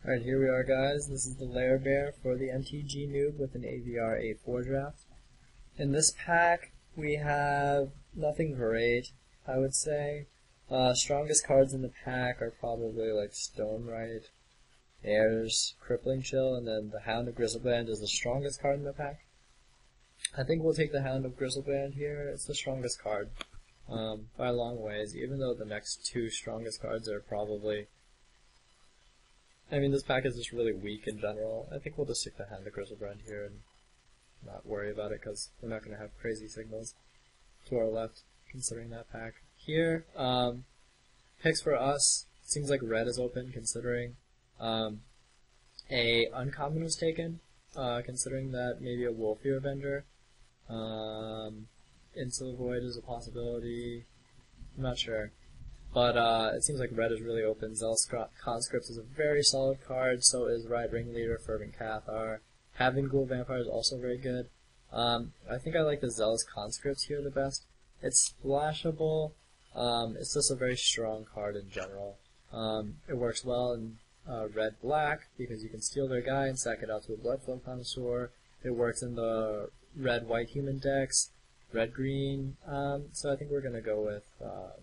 Alright, here we are, guys. This is the Lehrbehr for the MTGO with an AVR88 draft. In this pack, we have nothing great, I would say. Strongest cards in the pack are probably like Stonewright, Airs, Crippling Chill, and then the Hound of Grizzlebrand is the strongest card in the pack. I think we'll take the Hound of Grizzlebrand here. It's the strongest card by a long ways, even though the next two strongest cards are probably... I mean, this pack is just really weak in general. I think we'll just stick the Hound of Grizzlebrand here and not worry about it, because we're not going to have crazy signals to our left, considering that pack. Here, picks for us, seems like red is open, considering a uncommon was taken, considering that maybe a Wolfear Avenger. Into the Void is a possibility, I'm not sure. But it seems like red is really open. Zealous Conscripts is a very solid card, so is Riot Ringleader, Fervent Cathar. Having Ghoul Vampire is also very good. I think I like the Zealous Conscripts here the best. It's splashable. It's just a very strong card in general. It works well in red-black, because you can steal their guy and sack it out to a Bloodflow Connoisseur. It works in the red-white human decks. Red-green, so I think we're going to go with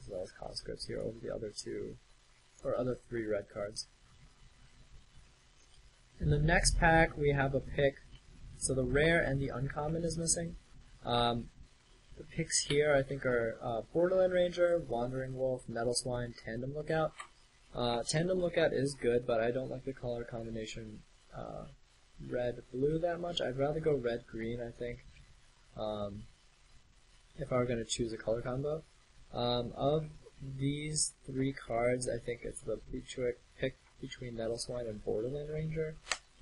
Zealous Conscripts here over the other two, or other three red cards. In the next pack, we have a pick, so the rare and the uncommon is missing. The picks here, I think, are Borderland Ranger, Wandering Wolf, Metal Swine, Tandem Lookout. Tandem Lookout is good, but I don't like the color combination red-blue that much. I'd rather go red-green, I think. If I were going to choose a color combo. Of these three cards, I think it's the pick between Metal Swine and Borderland Ranger.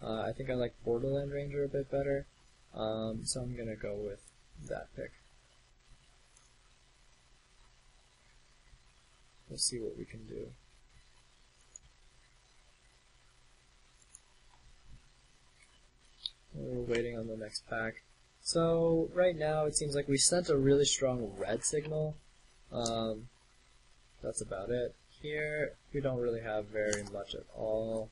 I think I like Borderland Ranger a bit better, so I'm going to go with that pick. We'll see what we can do. We're waiting on the next pack. So, right now, it seems like we sent a really strong red signal. That's about it. Here, we don't really have very much at all.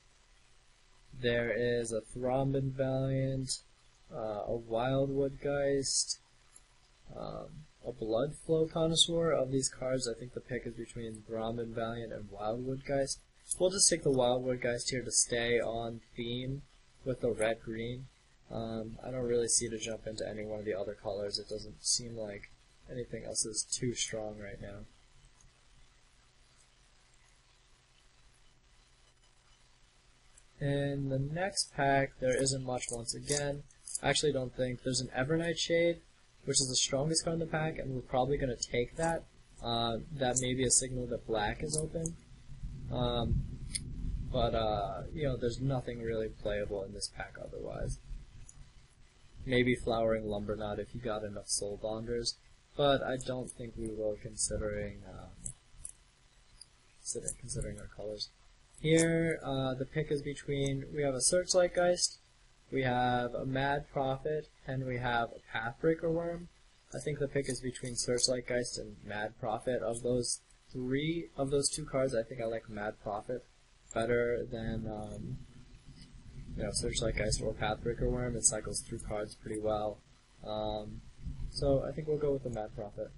There is a Thrombin Valiant, a Wildwood Geist, a Bloodflow Connoisseur. Of these cards, I think the pick is between Thrombin Valiant and Wildwood Geist. We'll just take the Wildwood Geist here to stay on theme with the red-green. I don't really see to jump into any one of the other colors. It doesn't seem like anything else is too strong right now. In the next pack, there isn't much once again. I actually don't think. There's an Evernight Shade, which is the strongest card in the pack, and we're probably going to take that. That may be a signal that black is open. You know, there's nothing really playable in this pack otherwise. Maybe Flowering Lumberknot if you got enough Soul Bonders, but I don't think we will, considering our colors. Here, the pick is between, we have a Searchlight Geist, we have a Mad Prophet, and we have a Pathbreaker Worm. I think the pick is between Searchlight Geist and Mad Prophet. Of those two cards, I think I like Mad Prophet better than Searchlight Geist or Pathbreaker Worm. It cycles through cards pretty well. So I think we'll go with the Mad Prophet.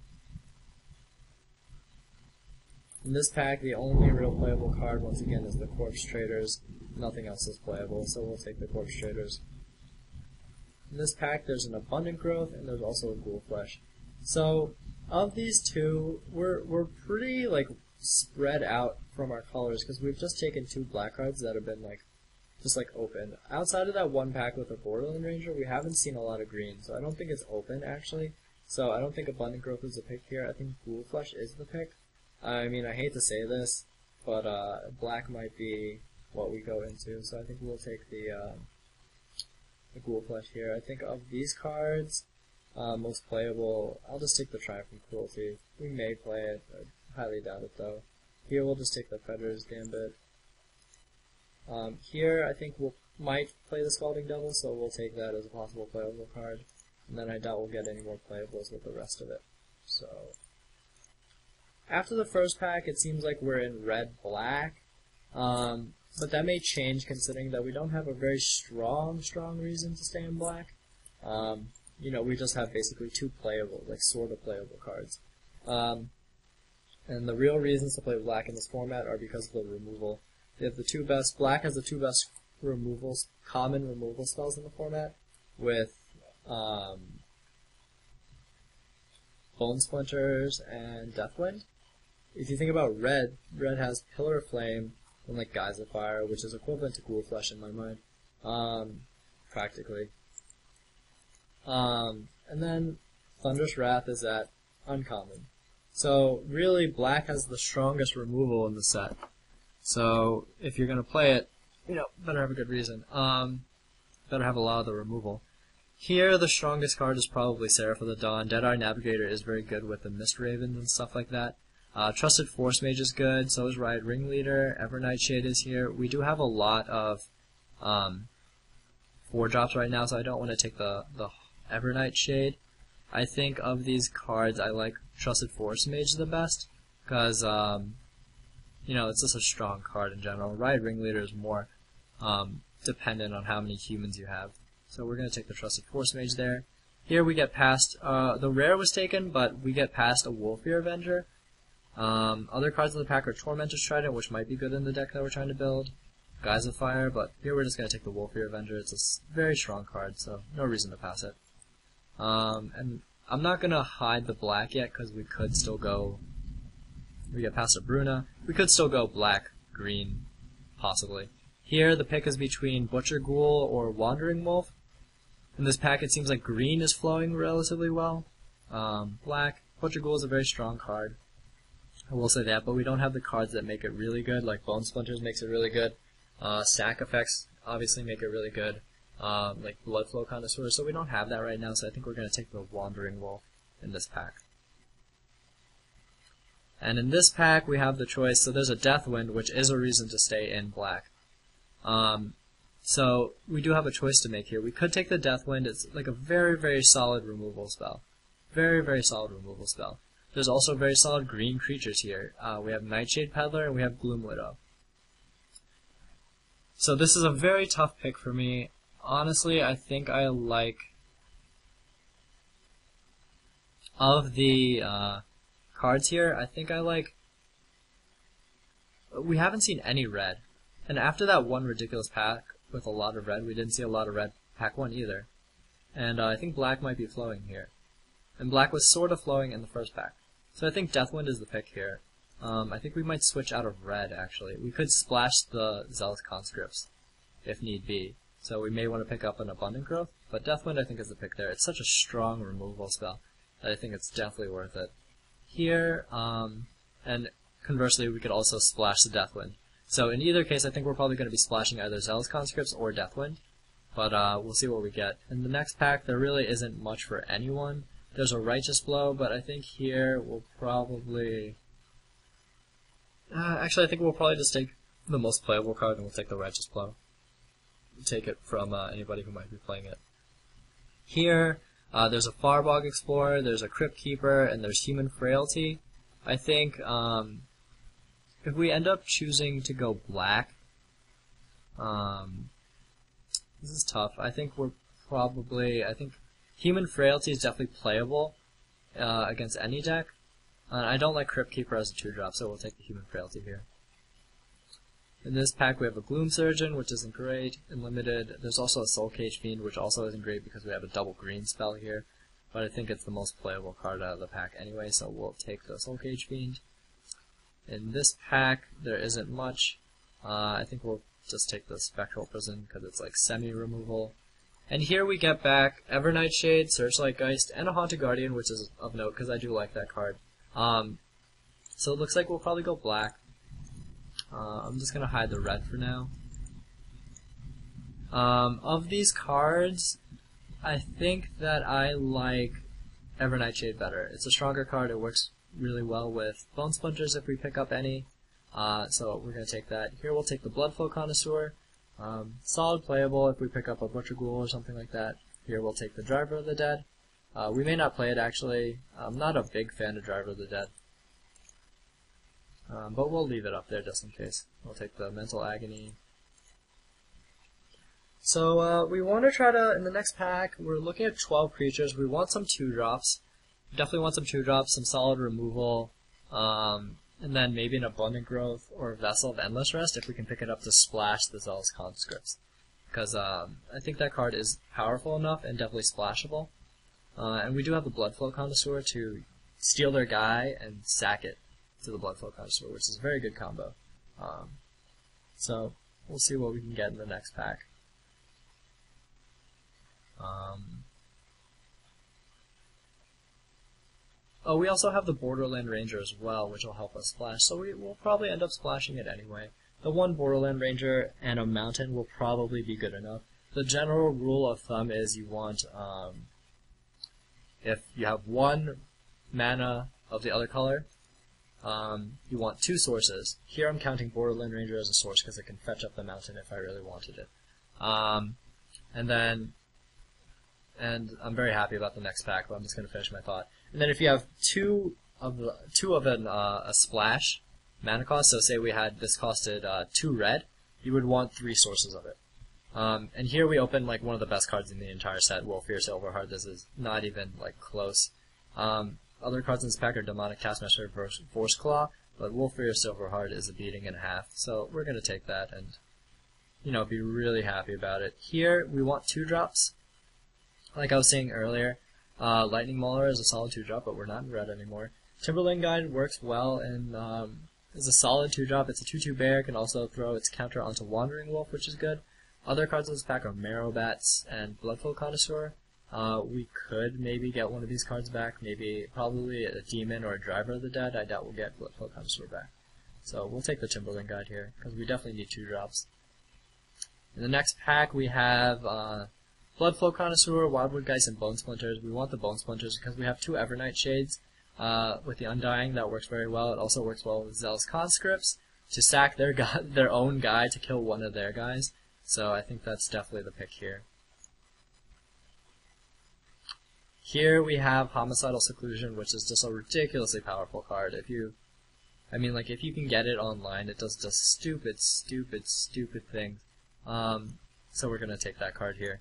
In this pack, the only real playable card, once again, is the Corpse Traders. Nothing else is playable, so we'll take the Corpse Traders. In this pack, there's an Abundant Growth, and there's also a Ghoul Flesh. So, of these two, we're pretty, spread out from our colors, because we've just taken two black cards that have been, just open. Outside of that one pack with a Borderland Ranger, we haven't seen a lot of green, so I don't think it's open, actually. So I don't think Abundant Growth is the pick here. I think Ghoul Flesh is the pick. I mean, I hate to say this, but black might be what we go into, so I think we'll take the Ghoul Flesh here. I think of these cards, most playable, I'll just take the Triumphant Cruelty. We may play it, I highly doubt it though. Here we'll just take the Fedder's Gambit. Here, I think might play the Scalding Devil, so we'll take that as a possible playable card. And then I doubt we'll get any more playables with the rest of it. So, after the first pack, it seems like we're in red-black. but that may change considering that we don't have a very strong reason to stay in black. You know, we just have basically two playable, like sort of playable cards. And the real reasons to play black in this format are because of the removal. They have the two best, black has the two best removals, common removal spells in the format, with Bone Splinters and Deathwind. If you think about red has Pillar of Flame and like Guise of Fire, which is equivalent to Ghoul Flesh in my mind, practically. And then Thunderous Wrath is at uncommon. So really, black has the strongest removal in the set. So if you're gonna play it, you know, better have a good reason. Better have a lot of the removal. Here, the strongest card is probably Seraph of the Dawn. Deadeye Navigator is very good with the Mist Ravens and stuff like that. Trusted Force Mage is good, so is Riot Ringleader. Evernightshade is here. We do have a lot of 4-drops right now, so I don't want to take the Evernightshade. I think of these cards, I like Trusted Force Mage the best, because, you know, it's just a strong card in general. Riot Ringleader is more dependent on how many humans you have. So we're going to take the Trusted Force Mage there. Here we get past, the rare was taken, but we get past a Wolfear Avenger. Other cards in the pack are Tormentor's Trident, which might be good in the deck that we're trying to build. Guise of Fire, but here we're just going to take the Wolfear Avenger. It's a very strong card, so no reason to pass it. And I'm not going to hide the black yet, because we could still go, we get past a Bruna, we could still go black, green, possibly. Here the pick is between Butcher Ghoul or Wandering Wolf. In this pack it seems like green is flowing relatively well. Black, Butcher Ghoul is a very strong card, I will say that, but we don't have the cards that make it really good, like Bone Splinters makes it really good. Stack effects obviously make it really good, like Bloodflow Connoisseur, so we don't have that right now, so I think we're going to take the Wandering Wolf in this pack. And in this pack we have the choice, so there's a Deathwind, which is a reason to stay in black. So we do have a choice to make here. We could take the Deathwind. It's like a very, very solid removal spell. Very, very solid removal spell. There's also very solid green creatures here. We have Nightshade Peddler and we have Gloom Widow. So this is a very tough pick for me. Honestly, I think I like, of the cards here, I think I like, we haven't seen any red. And after that one ridiculous pack with a lot of red, we didn't see a lot of red pack 1 either. And I think black might be flowing here. And black was sort of flowing in the first pack. So I think Deathwind is the pick here. I think we might switch out of red, actually. We could splash the Zealous Conscripts, if need be. So we may want to pick up an Abundant Growth, but Deathwind I think is the pick there. It's such a strong removal spell that I think it's definitely worth it. Here, and conversely, we could also splash the Deathwind. So in either case, I think we're probably going to be splashing either Zealous Conscripts or Deathwind, but we'll see what we get. In the next pack, there really isn't much for anyone. There's a Righteous Blow, but I think here we'll probably... actually, I think we'll probably just take the most playable card and we'll take the Righteous Blow. We'll take it from anybody who might be playing it. Here, there's a Farbog Explorer, there's a Crypt Keeper, and there's Human Frailty. I think if we end up choosing to go black, this is tough. I think we're probably, I think Human Frailty is definitely playable against any deck. I don't like Crypt Keeper as a 2-drop, so we'll take the Human Frailty here. In this pack we have a Gloom Surgeon, which isn't great, in limited. There's also a Soul Cage Fiend, which also isn't great because we have a double green spell here. But I think it's the most playable card out of the pack anyway, so we'll take the Soul Cage Fiend. In this pack, there isn't much. I think we'll just take the Spectral Prison because it's like semi-removal. And here we get back Evernightshade, Searchlight Geist, and a Haunted Guardian, which is of note because I do like that card. So it looks like we'll probably go black. I'm just going to hide the red for now. Of these cards, I think that I like Evernightshade better. It's a stronger card, it works really well with Bone Splinters if we pick up any. So we're going to take that. Here we'll take the Bloodflow Connoisseur. Solid playable if we pick up a Butcher Ghoul or something like that. Here we'll take the Driver of the Dead. We may not play it actually. I'm not a big fan of Driver of the Dead. But we'll leave it up there just in case. We'll take the Mental Agony. So we want to try to, in the next pack, we're looking at 12 creatures. We want some 2-drops. We definitely want some 2-drops, some solid removal, and then maybe an abundant growth or a Vessel of Endless Rest if we can pick it up to splash the Zealous Conscripts. Because I think that card is powerful enough and definitely splashable. And we do have the Bloodflow Connoisseur to steal their guy and sack it to the Bloodflow Connoisseur, which is a very good combo. So we'll see what we can get in the next pack. Oh, we also have the Borderland Ranger as well, which will help us splash, so we'll probably end up splashing it anyway. The one Borderland Ranger and a Mountain will probably be good enough. The general rule of thumb is you want, if you have 1 mana of the other color, you want 2 sources. Here I'm counting Borderland Ranger as a source because it can fetch up the Mountain if I really wanted it. And I'm very happy about the next pack, but I'm just going to finish my thought. And then if you have two of a splash mana cost, so say we had this costed 2 red, you would want 3 sources of it. And here we open like one of the best cards in the entire set, Wolfear Silverheart. This is not even like close. Other cards in this pack are Demonic Taskmaster versus Force Claw, but Wolfear Silverheart is a beating and a half, so we're going to take that and, you know, be really happy about it. Here we want 2-drops. Like I was saying earlier, Lightning Mauler is a solid 2-drop, but we're not in red anymore. Timberland Guide works well and is a solid 2-drop. It's a 2/2 bear, can also throw its counter onto Wandering Wolf, which is good. Other cards in this pack are Marrowbats and Bloodflow Connoisseur. We could maybe get one of these cards back, probably a Demon or a Driver of the Dead. I doubt we'll get Bloodflow Connoisseur back. So we'll take the Timberland Guide here, because we definitely need 2-drops. In the next pack we have Bloodflow Connoisseur, Wildwood Geist, and Bone Splinters. We want the Bone Splinters because we have 2 Evernight Shades with the Undying. That works very well. It also works well with Zealous Conscripts to sack their own guy to kill one of their guys. So I think that's definitely the pick here. Here we have Homicidal Seclusion, which is just a ridiculously powerful card. If you can get it online, it does just stupid things. So we're gonna take that card here.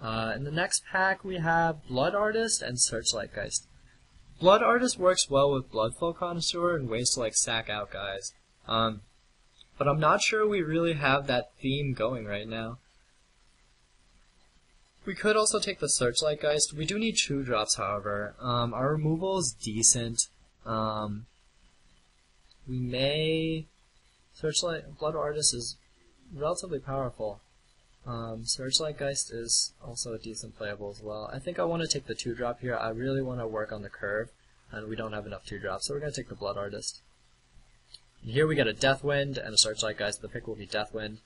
In the next pack we have Blood Artist and Searchlight Geist. Blood Artist works well with Bloodflow Connoisseur and ways to like sack out guys. But I'm not sure we really have that theme going right now. We could also take the Searchlight Geist. We do need 2-drops, however. Our removal is decent. We may... Blood Artist is relatively powerful. Searchlight Geist is also decent playable as well. I think I want to take the 2-drop here. I really want to work on the curve, and we don't have enough 2-drops, so we're going to take the Blood Artist. And here we get a Deathwind and a Searchlight Geist. The pick will be Deathwind,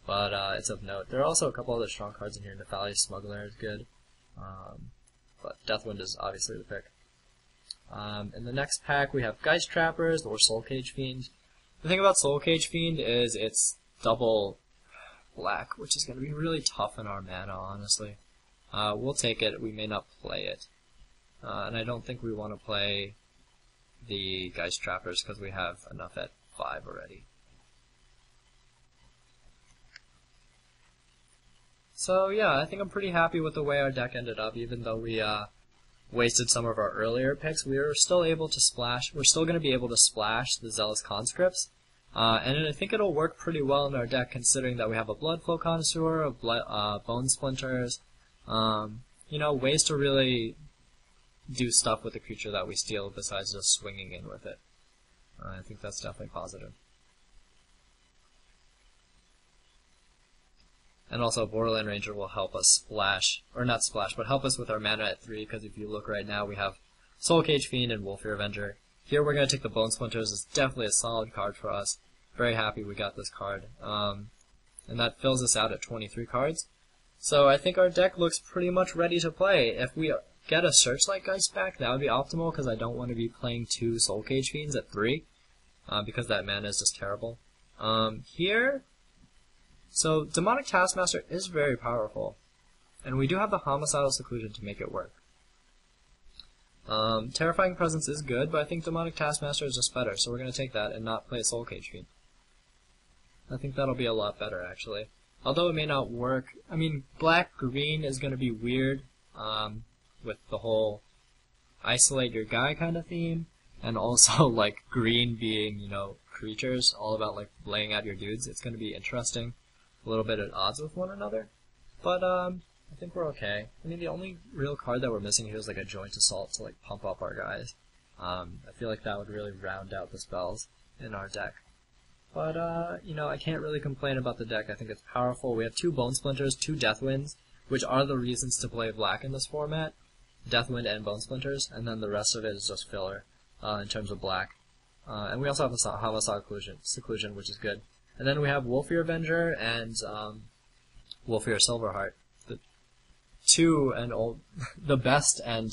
but it's of note. There are also a couple other strong cards in here. Nefali Smuggler is good, but Deathwind is obviously the pick. In the next pack we have Geist Trappers or Soul Cage Fiend. The thing about Soul Cage Fiend is it's double black, which is going to be really tough in our mana, honestly. We'll take it. We may not play it. And I don't think we want to play the Geist Trappers because we have enough at 5 already. So yeah, I think I'm pretty happy with the way our deck ended up, even though we wasted some of our earlier picks. We were still able to splash. We're still going to be able to splash the Zealous Conscripts. And I think it'll work pretty well in our deck, considering that we have a Bloodflow Connoisseur, Bone Splinters, you know, ways to really do stuff with the creature that we steal besides just swinging in with it. I think that's definitely positive. And also, Borderland Ranger will help us splash, or not splash, but help us with our mana at 3, because if you look right now, we have Soul Cage Fiend and Wolfear Avenger. Here we're going to take the Bone Splinters. It's definitely a solid card for us. Very happy we got this card. And that fills us out at 23 cards. So I think our deck looks pretty much ready to play. If we get a Searchlight Geist back, that would be optimal, because I don't want to be playing 2 Soul Cage Fiends at 3, because that mana is just terrible. So Demonic Taskmaster is very powerful, and we do have the Homicidal Seclusion to make it work. Terrifying Presence is good, but I think Demonic Taskmaster is just better, so we're going to take that and not play Soul Cage Fiend. I think that'll be a lot better, actually. Although it may not work, I mean, black-green is going to be weird with the whole isolate your guy kind of theme, and also like green being, you know, creatures, all about like laying out your dudes. It's going to be interesting, a little bit at odds with one another, but I think we're okay. I mean, the only real card that we're missing here is like a joint assault to like pump up our guys. I feel like that would really round out the spells in our deck. But, you know, I can't really complain about the deck. I think it's powerful. We have 2 Bone Splinters, 2 Deathwinds, which are the reasons to play black in this format. Deathwind and Bone Splinters, and then the rest of it is just filler in terms of black. And we also have a Havasag Seclusion, which is good. And then we have Wolfear Avenger and Wolfear Silverheart. The best and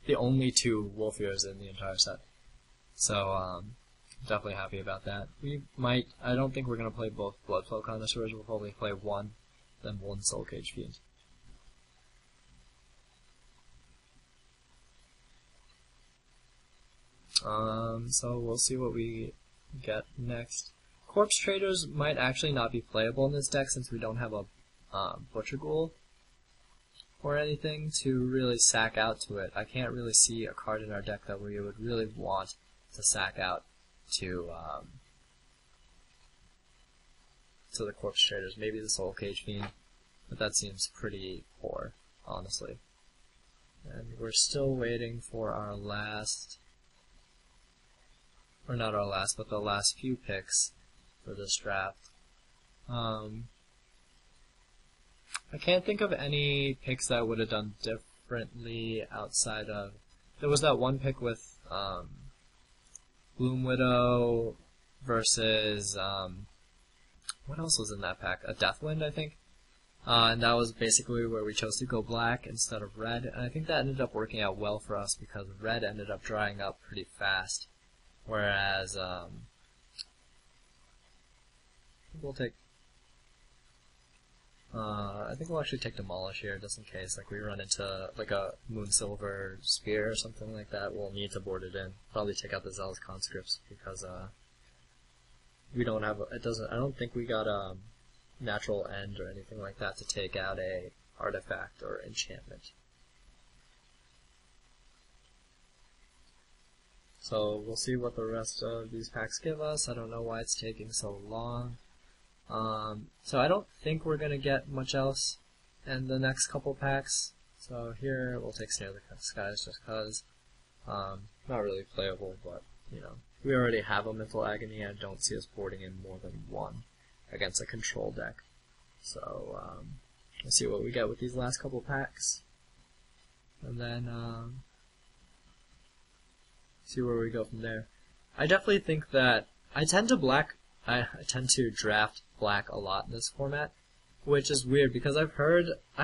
the only 2 Wolfears in the entire set. So, definitely happy about that. I don't think we're going to play both Bloodflow Connoisseurs. We'll probably play one, then one Soul Cage Fiend. So we'll see what we get next. Corpse Traders might actually not be playable in this deck since we don't have a Butcher Ghoul or anything to really sack out to it. I can't really see a card in our deck that we would really want to sack out to the Corpse Traders. Maybe the Soul Cage Fiend, but that seems pretty poor, honestly. And we're still waiting for our last, or not our last, but the last few picks for this draft. I can't think of any picks that I would have done differently outside of... There was that one pick with Bloom Widow versus... what else was in that pack? A Deathwind, I think. And that was basically where we chose to go black instead of red. And I think that ended up working out well for us because red ended up drying up pretty fast. Whereas, we'll take... I think we'll actually take Demolish here, just in case. Like, we run into, like, a Moonsilver Spear or something like that. We'll need to board it in. Probably take out the Zealous Conscripts, because, we don't have... I don't think we got a natural end or anything like that to take out a artifact or enchantment. So, we'll see what the rest of these packs give us. I don't know why it's taking so long. So I don't think we're going to get much else in the next couple packs. So here, we'll take Snare the Skies just because. Not really playable, but, you know. We already have a Mental Agony, and I don't see us boarding in more than one against a control deck. So, let's see what we get with these last couple packs. And then, see where we go from there. I definitely think that I tend to draft black a lot in this format, which is weird because I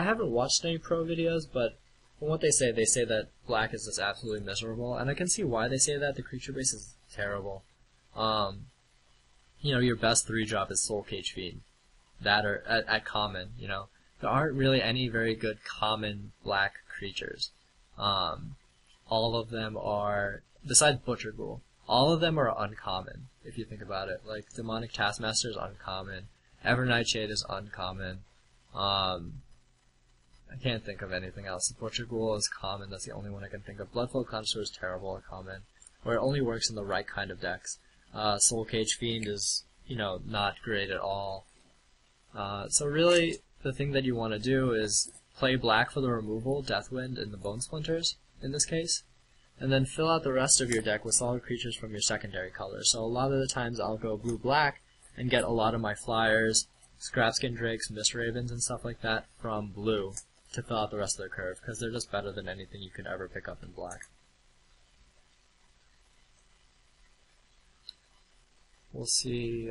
haven't watched any pro videos, but from what they say that black is just absolutely miserable, and I can see why they say that. The creature base is terrible. You know, your best 3-drop is Soul Cage Fiend. That or at common, you know. There aren't really any very good common black creatures. All of them are, besides Butcher Ghoul, all of them are uncommon, if you think about it. Like, Demonic Taskmaster is uncommon. Evernightshade is uncommon. I can't think of anything else. Butcher Ghoul is common, that's the only one I can think of. Bloodflow Connoisseur is terrible or common, or it only works in the right kind of decks. Soul Cage Fiend is, you know, not great at all. So really, the thing that you want to do is play black for the removal, Deathwind, and the Bone Splinters, in this case. And then fill out the rest of your deck with solid creatures from your secondary colors. So a lot of the times I'll go blue-black and get a lot of my flyers, Scrapskin Drakes, Mist Ravens, and stuff like that from blue to fill out the rest of their curve, because they're just better than anything you could ever pick up in black. We'll see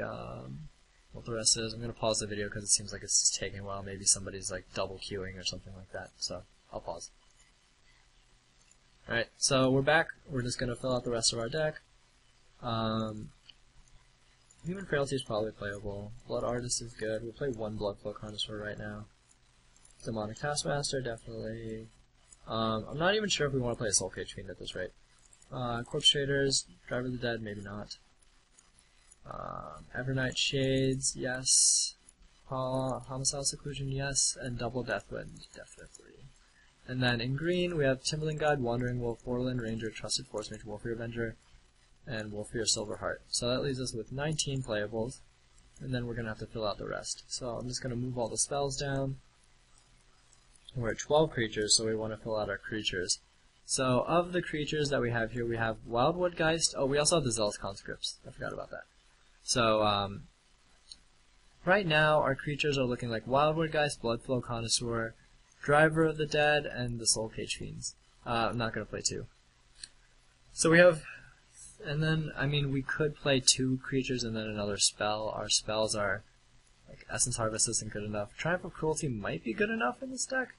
what the rest is. I'm going to pause the video because it seems like it's taking a while. Maybe somebody's like double queuing or something like that, so I'll pause. Alright, so we're back. We're just going to fill out the rest of our deck. Human Frailty is probably playable. Blood Artist is good. We'll play one Bloodflow Connoisseur right now. Demonic Taskmaster, definitely. I'm not even sure if we want to play a Soul Cage Fiend at this rate. Corpse Traders, Driver of the Dead, maybe not. Evernight Shades, yes. Homicidal Seclusion, yes, and Double Deathwind, definitely. And then in green, we have Timberland Guide, Wandering Wolf, Warland Ranger, Trusted Force Mage, Wolfear Avenger, and Wolfear Silverheart. So that leaves us with 19 playables, and then we're going to have to fill out the rest. So I'm just going to move all the spells down. We're at 12 creatures, so we want to fill out our creatures. So of the creatures that we have here, we have Wildwood Geist. Oh, we also have the Zealous Conscripts. I forgot about that. So, right now, our creatures are looking like Wildwood Geist, Bloodflow Connoisseur, Driver of the Dead, and the Soul Cage Fiends. I'm not going to play 2. So we have, and then, I mean, we could play 2 creatures and then another spell. Our spells are, like, Essence Harvest isn't good enough. Triumph of Cruelty might be good enough in this deck.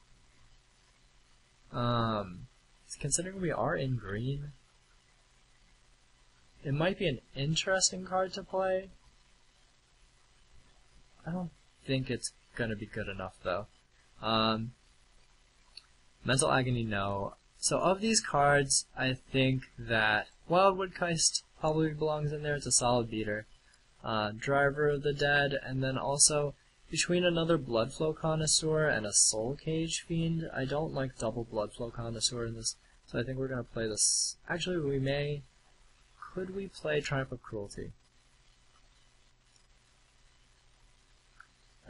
Considering we are in green, it might be an interesting card to play. I don't think it's going to be good enough, though. Mental Agony, no. So of these cards, I think that Wildwood Geist probably belongs in there. It's a solid beater. Driver of the Dead, and then also between another Bloodflow Connoisseur and a Soul Cage Fiend, I don't like double Bloodflow Connoisseur in this, so I think we're going to play this. Actually, we may. Could we play Triumph of Cruelty?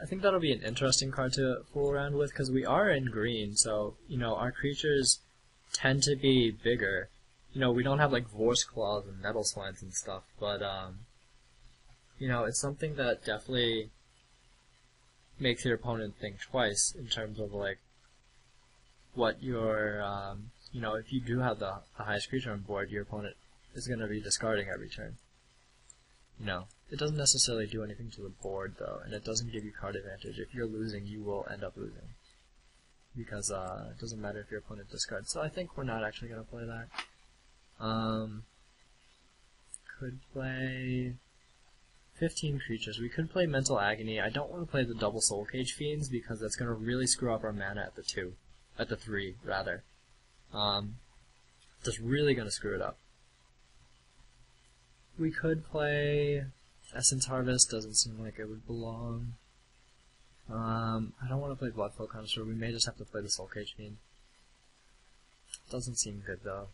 I think that'll be an interesting card to fool around with, because we are in green, so, you know, our creatures tend to be bigger. You know, we don't have, like, Vorse Claws and Metal Swines and stuff, but, you know, it's something that definitely makes your opponent think twice in terms of, like, what your, you know, if you do have the highest creature on board, your opponent is going to be discarding every turn. You know, it doesn't necessarily do anything to the board, though, and it doesn't give you card advantage. If you're losing, you will end up losing, because it doesn't matter if your opponent discards. So I think we're not actually going to play that. Could play 15 creatures. We could play Mental Agony. I don't want to play the double Soul Cage Fiends, because that's going to really screw up our mana at the 3, rather. Just really going to screw it up. We could play Essence Harvest, doesn't seem like it would belong. I don't want to play Bloodflow Connoisseur, we may just have to play the Soul Cage Fiend. Doesn't seem good, though.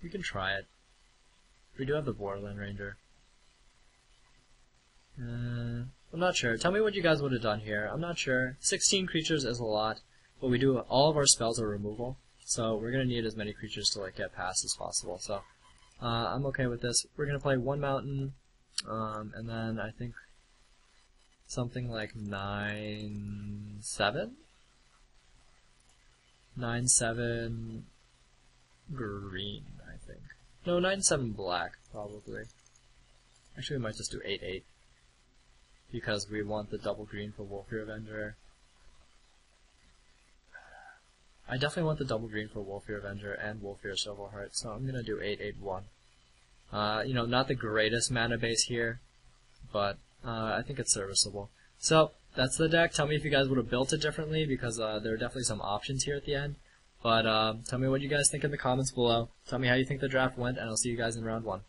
We can try it. We do have the Warland Ranger. I'm not sure. Tell me what you guys would have done here. I'm not sure. 16 creatures is a lot, but we do all of our spells are removal, so we're going to need as many creatures to like get past as possible. So I'm okay with this. We're going to play 1 mountain, and then I think something like 9/7? 9/7 green, I think. No, 9/7 black, probably. Actually, we might just do 8/8. Because we want the double green for Wolfear Avenger. I definitely want the double green for Wolfear Avenger and Wolfear Silverheart, so I'm gonna do 8/8/1. You know, not the greatest mana base here, but I think it's serviceable. So, that's the deck. Tell me if you guys would have built it differently, because there are definitely some options here at the end. But tell me what you guys think in the comments below. Tell me how you think the draft went, and I'll see you guys in round 1.